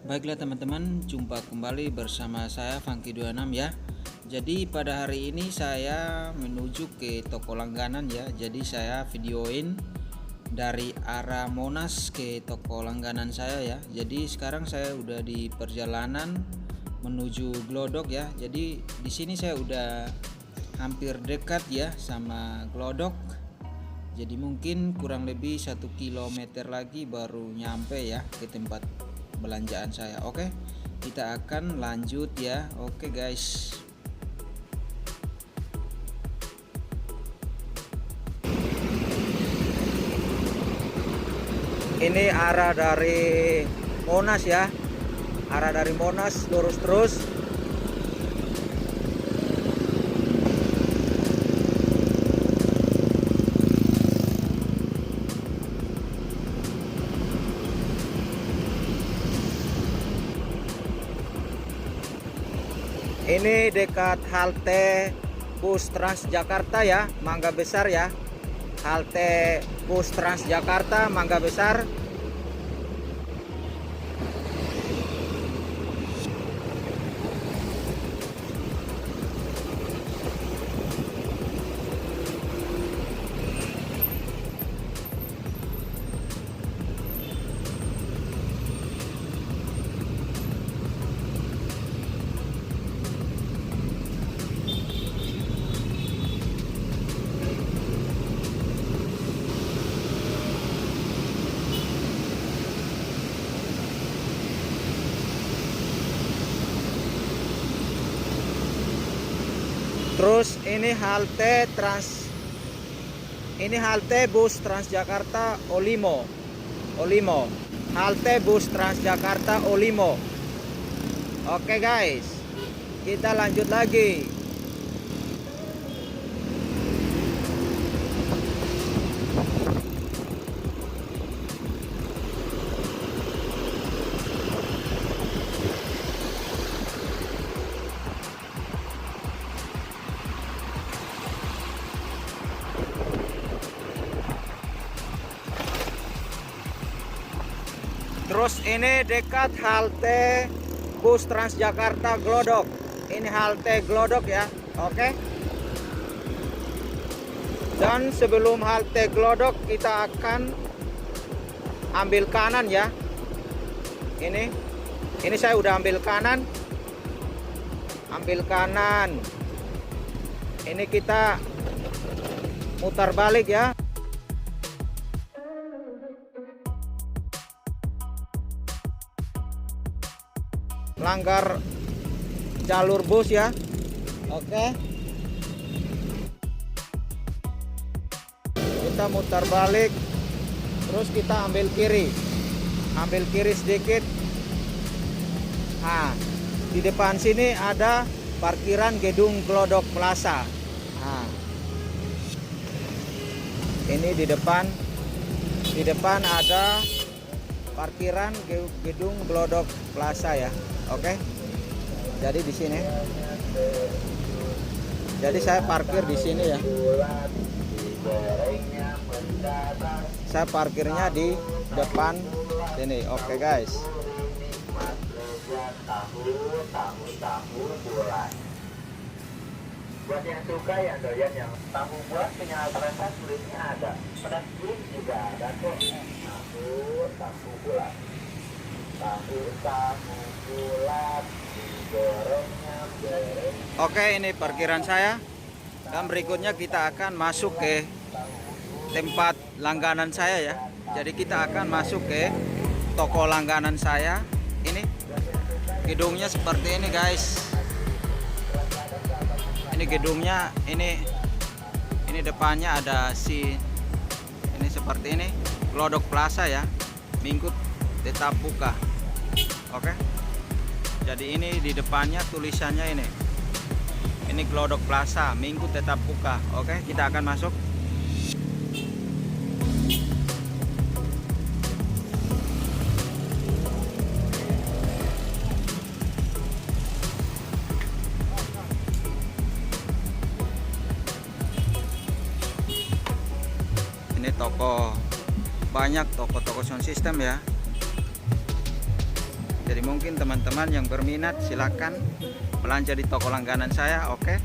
Baiklah teman-teman, jumpa kembali bersama saya Funky26 ya. Jadi pada hari ini saya menuju ke toko langganan ya. Jadi saya videoin dari arah Monas ke toko langganan saya ya. Jadi sekarang saya udah di perjalanan menuju Glodok ya. Jadi di sini saya udah hampir dekat ya sama Glodok. Jadi mungkin kurang lebih 1 kilometer lagi baru nyampe ya ke tempat belanjaan saya. Oke, kita akan lanjut ya. Oke guys, ini arah dari Monas ya, arah dari Monas lurus terus. Ini dekat halte bus Transjakarta ya, Mangga Besar ya. Halte bus Transjakarta Mangga Besar. Terus ini halte bus Transjakarta Olimo. Halte bus Transjakarta Olimo. Oke guys, kita lanjut lagi. Terus ini dekat halte bus Transjakarta Glodok. Ini halte Glodok ya. Oke. Dan sebelum halte Glodok kita akan ambil kanan ya. Ini saya udah ambil kanan. Ambil kanan. Ini kita mutar balik ya. Langgar jalur bus ya. Oke, kita mutar balik, terus kita ambil kiri sedikit. Nah, di depan sini ada parkiran gedung Glodok Plaza. Nah, ini di depan ada parkiran gedung Glodok Plaza ya. Oke. Jadi di sini. Jadi saya parkir di sini ya. Saya parkirnya di depan sini. Oke guys. Buat yang suka, yang doyan, yang tahu buat punya perasaan kulitnya ada, pedas kulit juga ada kok. Tahu bulat, tahu bulat, digorengnya goreng. Oke, ini parkiran saya. Dan berikutnya kita akan masuk ke tempat langganan saya ya. Jadi kita akan masuk ke toko langganan saya. Ini gedungnya seperti ini guys. Ini gedungnya, ini depannya ada ini seperti ini, Glodok Plaza ya. Minggu tetap buka. Oke. Jadi ini di depannya tulisannya ini Glodok Plaza, Minggu tetap buka. Oke, kita akan masuk. Ini toko, banyak toko-toko sound system ya. Jadi mungkin teman-teman yang berminat silahkan belanja di toko langganan saya. Oke,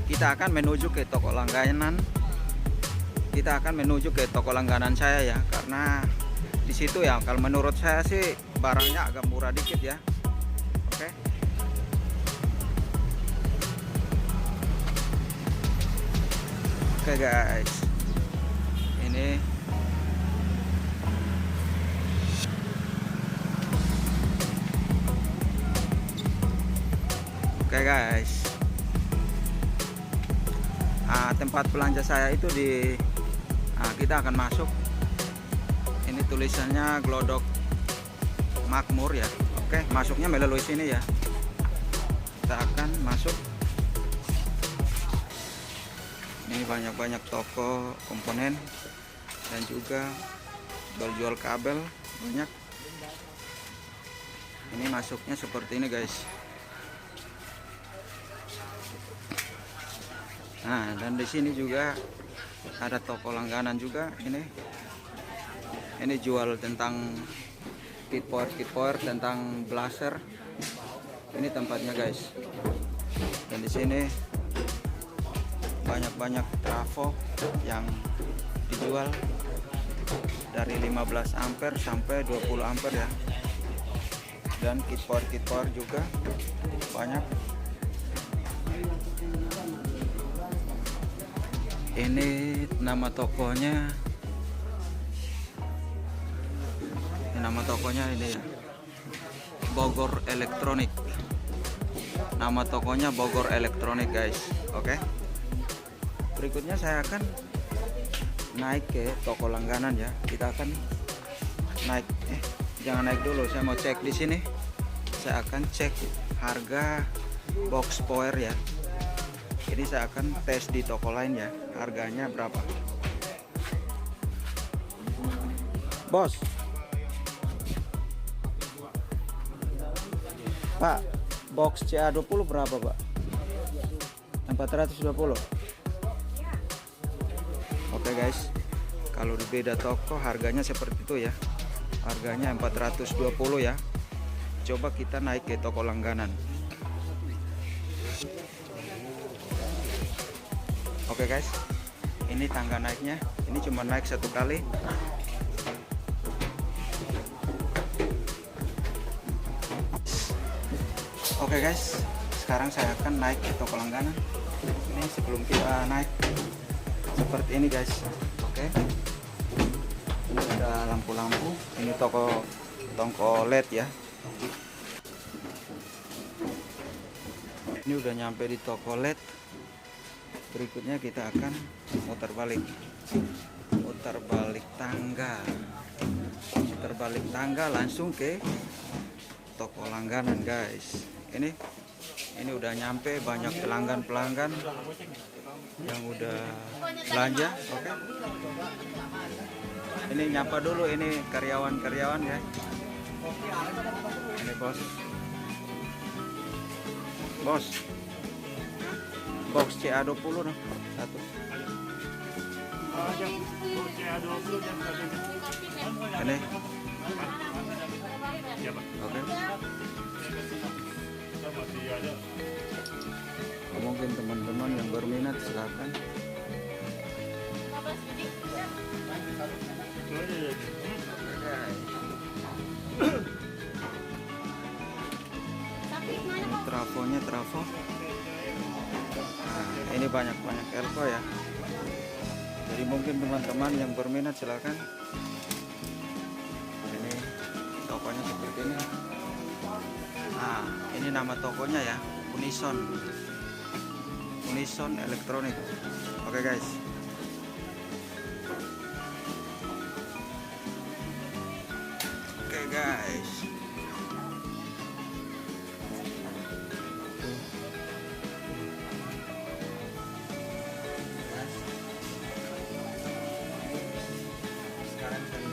kita akan menuju ke toko langganan. Kita akan menuju ke toko langganan saya ya, karena di situ ya kalau menurut saya sih barangnya agak murah dikit ya. Oke. Oke guys, ini oke guys, tempat belanja saya itu di kita akan masuk. Ini tulisannya Glodok Makmur ya. Oke, masuknya melalui sini ya. Kita akan masuk. Ini banyak-banyak toko komponen dan juga jual-jual kabel banyak. Ini masuknya seperti ini guys. Nah, dan di sini juga ada toko langganan juga. Ini jual tentang kit power tentang blaster. Ini tempatnya guys. Dan di sini banyak trafo yang dijual dari 15 ampere sampai 20 ampere ya. Dan kit power juga banyak. Ini nama tokonya. Nama tokonya ini ya, Bogor Elektronik. Nama tokonya Bogor Elektronik guys. Oke. Berikutnya saya akan naik ke toko langganan ya. Kita akan naik. Jangan naik dulu. Saya mau cek di sini. Saya akan cek harga box power ya. Jadi saya akan tes di toko lain ya. Harganya berapa? Bos. Pak, box CA20 berapa Pak? 420. Oke guys, kalau di beda toko harganya seperti itu ya. Harganya 420 ya. Coba kita naik ke toko langganan. Oke guys, ini tangga naiknya. Ini cuma naik satu kali. Oke guys, sekarang saya akan naik ke toko langganan. Ini sebelum kita naik seperti ini guys. Oke, ini ada lampu-lampu. Ini toko LED ya. Ini udah nyampe di toko LED. Berikutnya kita akan muter balik tangga langsung ke toko langganan guys. Ini udah nyampe, banyak pelanggan yang udah belanja. Oke. Ini nyapa dulu, ini karyawan ya. Ini bos box CA20 no, satu. Ini oke. Mungkin teman-teman yang berminat silakan. Ini trafo. Nah, ini banyak elko ya. Jadi mungkin teman-teman yang berminat silakan. Ini tokonya seperti ini. Nah, ini nama tokonya ya, Unison Elektronik. Oke guys. Oke guys. Sekarang saya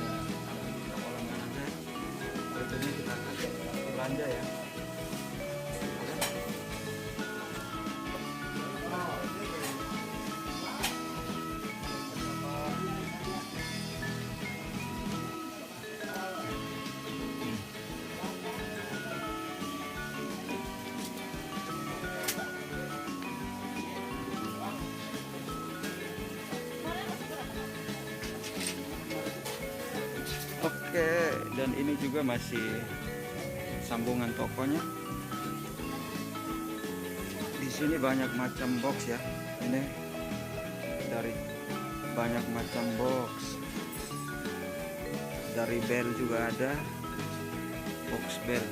toko langganan saya. Berikutnya kita akan belanja ya. Dan ini juga masih sambungan tokonya. Di sini banyak macam box ya. Ini dari banyak macam box. Dari bel juga ada, box bel.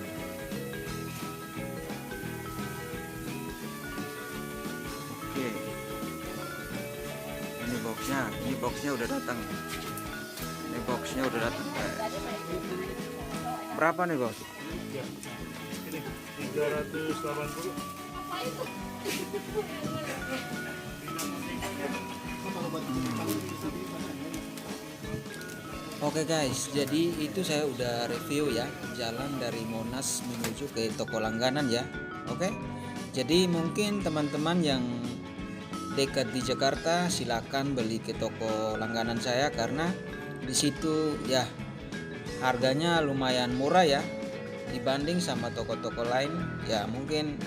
Oke. Ini boxnya udah datang. Ini boxnya udah datang. Berapa nih bos? Ini 380. Oke guys, jadi itu saya udah review ya jalan dari Monas menuju ke toko langganan ya. Oke, jadi mungkin teman-teman yang dekat di Jakarta silakan beli ke toko langganan saya, karena di situ ya harganya lumayan murah ya dibanding sama toko-toko lain ya. Mungkin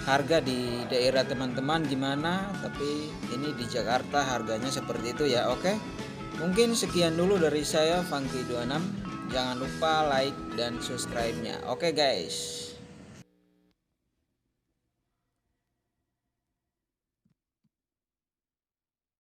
harga di daerah teman-teman gimana, tapi ini di Jakarta harganya seperti itu ya. Oke, mungkin sekian dulu dari saya Funky26. Jangan lupa like dan subscribe-nya. Oke guys.